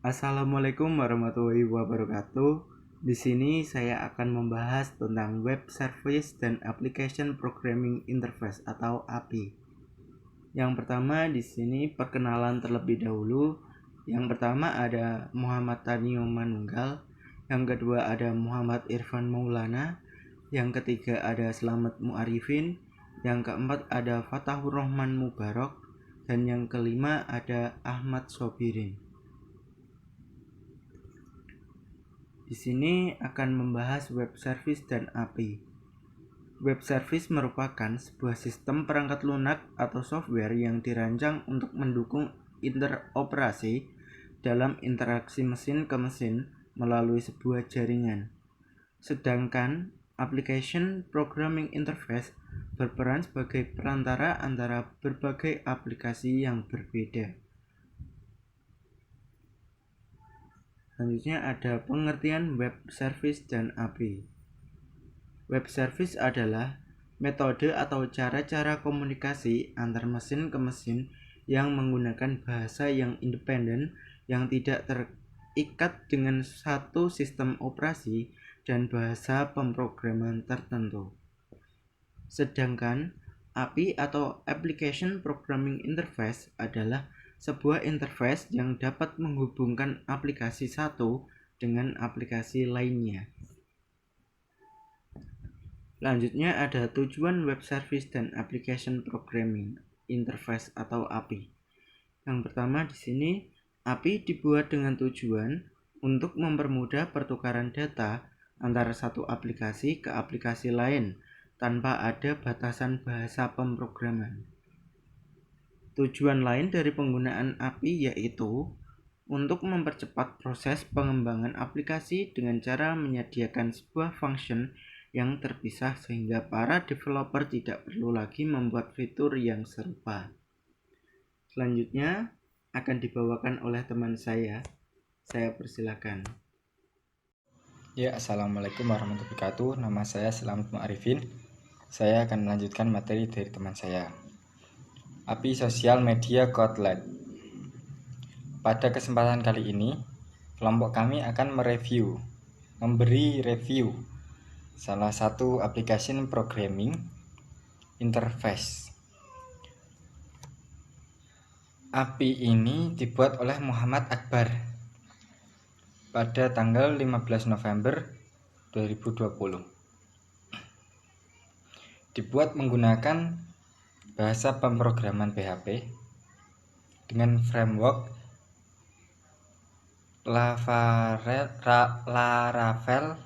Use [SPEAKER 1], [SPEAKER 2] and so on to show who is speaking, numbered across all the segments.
[SPEAKER 1] Assalamualaikum warahmatullahi wabarakatuh. Di sini saya akan membahas tentang Web Service dan Application Programming Interface atau API. Yang pertama di sini perkenalan terlebih dahulu. Yang pertama ada Muhammad Tanio Manunggal, yang kedua ada Muhammad Irfan Maulana, yang ketiga ada Slamet Muarifin, yang keempat ada Fatahur Rahman Mubarok, dan yang kelima ada Ahmad Sobirin. Di sini akan membahas web service dan API. Web service merupakan sebuah sistem perangkat lunak atau software yang dirancang untuk mendukung interoperasi dalam interaksi mesin ke mesin melalui sebuah jaringan. Sedangkan Application Programming Interface berperan sebagai perantara antara berbagai aplikasi yang berbeda. Selanjutnya ada pengertian web service dan API. Web service adalah metode atau cara-cara komunikasi antar mesin ke mesin yang menggunakan bahasa yang independen yang tidak terikat dengan satu sistem operasi dan bahasa pemrograman tertentu. Sedangkan API atau Application Programming Interface adalah sebuah interface yang dapat menghubungkan aplikasi satu dengan aplikasi lainnya. Selanjutnya ada tujuan web service dan application programming interface atau API. Yang pertama di sini API dibuat dengan tujuan untuk mempermudah pertukaran data antara satu aplikasi ke aplikasi lain tanpa ada batasan bahasa pemrograman. Tujuan lain dari penggunaan API yaitu untuk mempercepat proses pengembangan aplikasi dengan cara menyediakan sebuah function yang terpisah sehingga para developer tidak perlu lagi membuat fitur yang serupa. Selanjutnya akan dibawakan oleh teman saya. Saya persilakan.
[SPEAKER 2] Ya, Assalamualaikum warahmatullahi wabarakatuh. Nama saya Slamet Muarifin. Saya akan melanjutkan materi dari teman saya. API Sosial Media Kotlin. Pada kesempatan kali ini, kelompok kami akan memberi review salah satu application programming interface. API ini dibuat oleh Muhammad Akbar pada tanggal 15 November 2020. Dibuat menggunakan bahasa pemrograman PHP dengan framework Laravel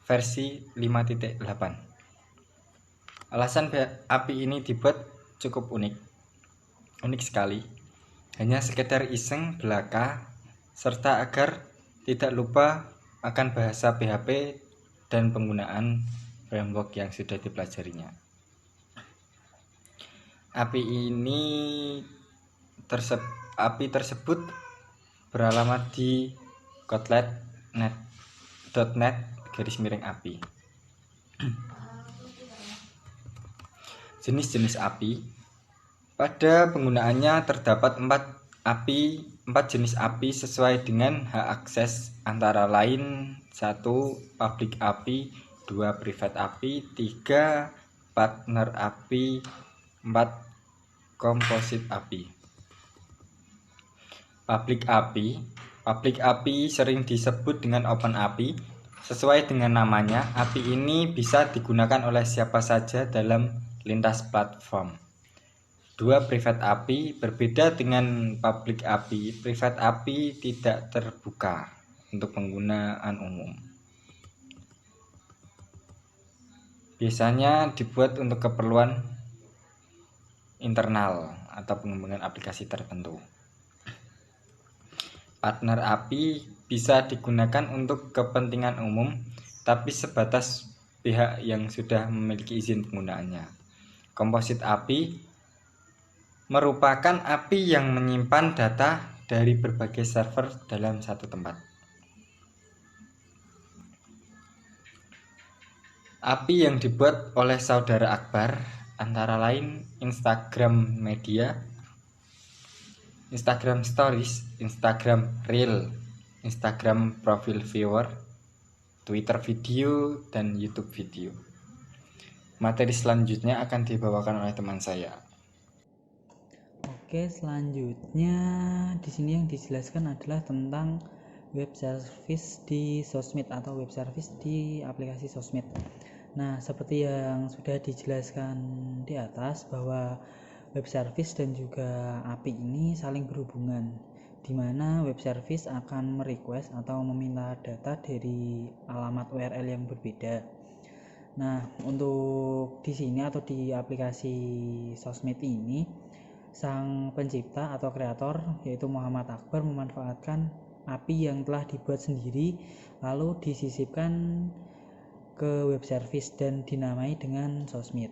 [SPEAKER 2] versi 5.8. Alasan API ini dibuat cukup unik sekali, hanya sekedar iseng belaka, serta agar tidak lupa akan bahasa PHP dan penggunaan framework yang sudah dipelajarinya. API tersebut beralamat di kotlin.net/API. Jenis-jenis API. Pada penggunaannya terdapat 4 jenis API sesuai dengan hak akses, antara lain 1. Public API, 2. Private API, 3. Partner API, 4. Composite API. Public API sering disebut dengan Open API. Sesuai dengan namanya, API ini bisa digunakan oleh siapa saja dalam lintas platform. 2. Private API. Berbeda dengan Public API, Private API tidak terbuka untuk penggunaan umum. Biasanya dibuat untuk keperluan internal atau pengembangan aplikasi tertentu. Partner API bisa digunakan untuk kepentingan umum, tapi sebatas pihak yang sudah memiliki izin penggunaannya. Composite API merupakan API yang menyimpan data dari berbagai server dalam satu tempat. API yang dibuat oleh saudara Akbar antara lain Instagram Media, Instagram Stories, Instagram Reel, Instagram Profile Viewer, Twitter Video, dan YouTube Video. Materi selanjutnya akan dibawakan oleh teman saya.
[SPEAKER 3] Oke, selanjutnya di sini yang dijelaskan adalah tentang web service di sosmed atau web service di aplikasi sosmed. Nah, seperti yang sudah dijelaskan di atas bahwa web service dan juga API ini saling berhubungan, di mana web service akan merequest atau meminta data dari alamat URL yang berbeda. Nah, untuk di sini atau di aplikasi sosmed ini, sang pencipta atau kreator yaitu Muhammad Akbar memanfaatkan API yang telah dibuat sendiri lalu disisipkan ke web service dan dinamai dengan sosmed.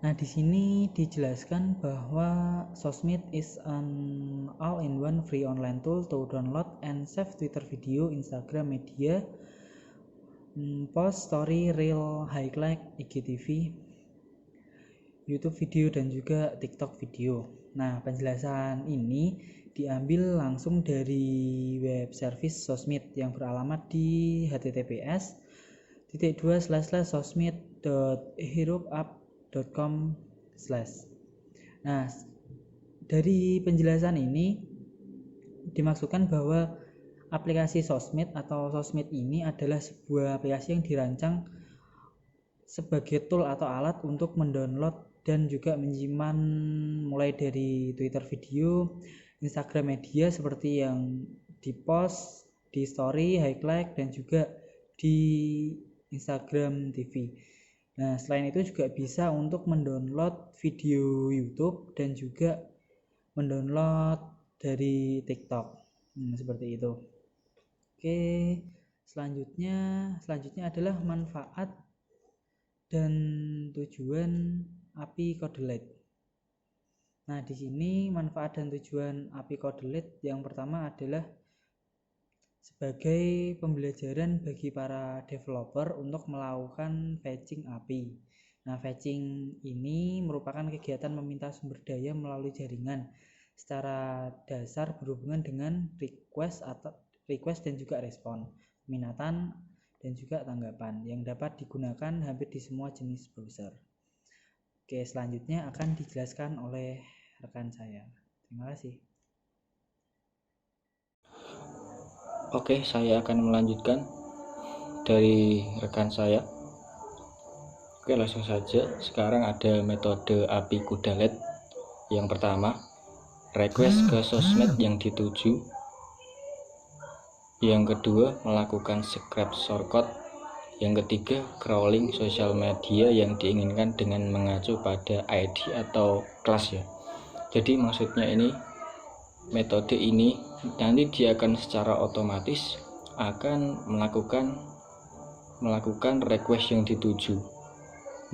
[SPEAKER 3] Nah, di sini dijelaskan bahwa sosmed is an all-in-one free online tool to download and save Twitter video, Instagram media, post, story, reel, highlight, IGTV, YouTube video, dan juga TikTok video. Nah, penjelasan ini diambil langsung dari web service sosmed yang beralamat di https://sosmed.herokup.com/. Nah, dari penjelasan ini dimaksudkan bahwa aplikasi sosmed atau sosmed ini adalah sebuah aplikasi yang dirancang sebagai tool atau alat untuk mendownload dan juga menyimpan mulai dari Twitter video, Instagram media seperti yang di post, di story, highlight, dan juga di Instagram TV. Nah, selain itu juga bisa untuk mendownload video YouTube dan juga mendownload dari TikTok. Seperti itu. Oke, selanjutnya adalah manfaat dan tujuan API Codelete. Nah, di sini manfaat dan tujuan API Codelete yang pertama adalah sebagai pembelajaran bagi para developer untuk melakukan fetching API. Nah, fetching ini merupakan kegiatan meminta sumber daya melalui jaringan secara dasar berhubungan dengan request dan juga respon, peminatan, dan juga tanggapan yang dapat digunakan hampir di semua jenis browser. Oke, selanjutnya akan dijelaskan oleh rekan saya. Terima kasih.
[SPEAKER 4] Oke, saya akan melanjutkan dari rekan saya. Oke, langsung saja. Sekarang ada metode API Codelete. Yang pertama, request ke sosmed yang dituju. Yang kedua, melakukan scrape shortcut. Yang ketiga, crawling sosial media yang diinginkan dengan mengacu pada ID atau kelas ya. Jadi maksudnya ini, metode ini nanti dia akan secara otomatis akan melakukan request yang dituju.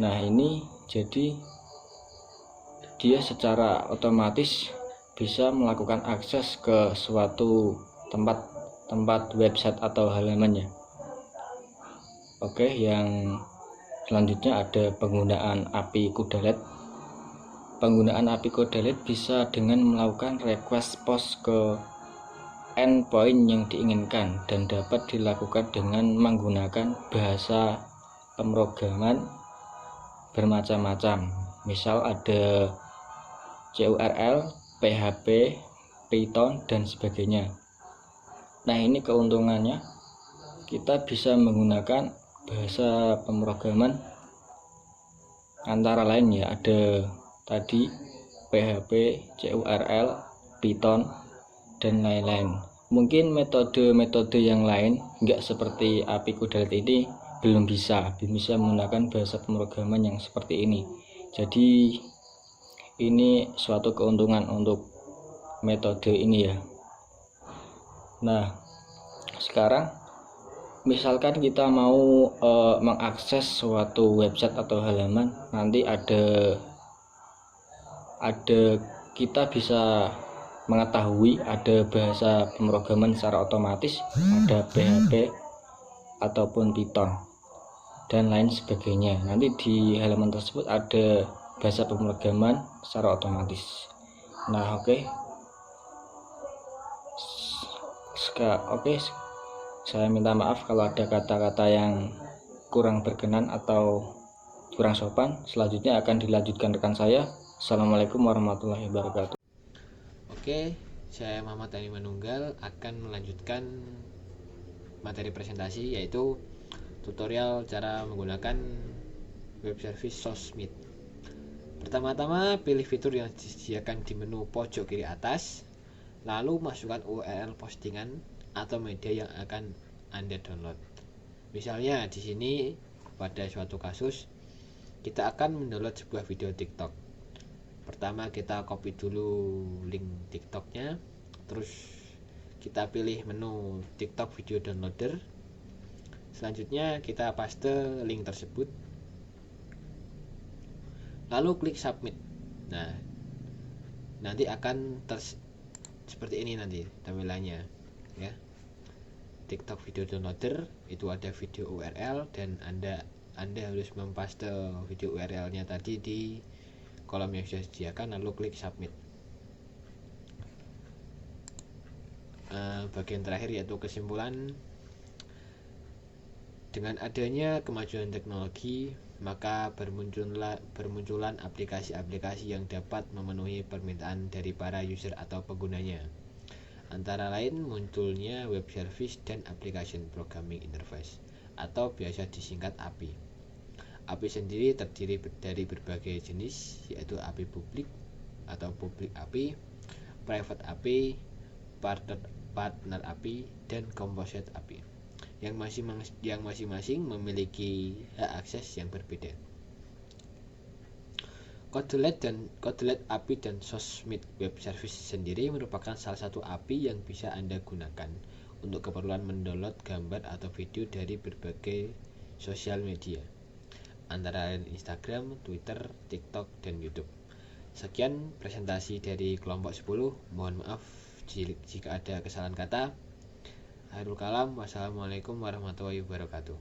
[SPEAKER 4] Nah, ini jadi dia secara otomatis bisa melakukan akses ke suatu tempat website atau halamannya. Oke, yang selanjutnya ada penggunaan API Codelete. Penggunaan API Codelete bisa dengan melakukan request post ke endpoint yang diinginkan dan dapat dilakukan dengan menggunakan bahasa pemrograman bermacam-macam. Misal ada CURL, PHP, Python, dan sebagainya. Nah, ini keuntungannya kita bisa menggunakan bahasa pemrograman antara lain ya, ada tadi PHP, CURL, Python, dan lain-lain. Mungkin metode-metode yang lain enggak seperti API Codelete ini belum bisa menggunakan bahasa pemrograman yang seperti ini. Jadi ini suatu keuntungan untuk metode ini ya. Nah, sekarang misalkan kita mau mengakses suatu website atau halaman, nanti ada kita bisa mengetahui ada bahasa pemrograman secara otomatis, ada PHP ataupun Python dan lain sebagainya. Nanti di halaman tersebut ada bahasa pemrograman secara otomatis. Nah, oke, Oke, saya minta maaf kalau ada kata-kata yang kurang berkenan atau kurang sopan. Selanjutnya akan dilanjutkan rekan saya. Assalamualaikum warahmatullahi wabarakatuh.
[SPEAKER 5] Oke, saya Muhammad Tani Manunggal akan melanjutkan materi presentasi, yaitu tutorial cara menggunakan web service Sosmed. Pertama-tama pilih fitur yang disediakan di menu pojok kiri atas, lalu masukkan URL postingan atau media yang akan Anda download. Misalnya di sini pada suatu kasus kita akan mendownload sebuah video TikTok. Pertama kita copy dulu link TikToknya, terus kita pilih menu TikTok video downloader. Selanjutnya kita paste link tersebut, lalu klik submit. Nah, nanti akan seperti ini nanti tampilannya ya. TikTok video downloader itu ada video URL, dan Anda harus mempaste video URL-nya tadi di kolom yang sudah disediakan, lalu klik submit. Bagian terakhir yaitu kesimpulan. Dengan adanya kemajuan teknologi, maka bermunculan aplikasi-aplikasi yang dapat memenuhi permintaan dari para user atau penggunanya. Antara lain munculnya web service dan application programming interface atau biasa disingkat API. API sendiri terdiri dari berbagai jenis, yaitu API publik atau public API, private API, partner API, dan composite API yang masing-masing memiliki hak akses yang berbeda. Kodelet API dan Sosmed Web Service sendiri merupakan salah satu API yang bisa Anda gunakan untuk keperluan mendownload gambar atau video dari berbagai sosial media, antara lain Instagram, Twitter, TikTok, dan YouTube. Sekian presentasi dari kelompok 10. Mohon maaf jika ada kesalahan kata. Akhirul kalam, wassalamualaikum warahmatullahi wabarakatuh.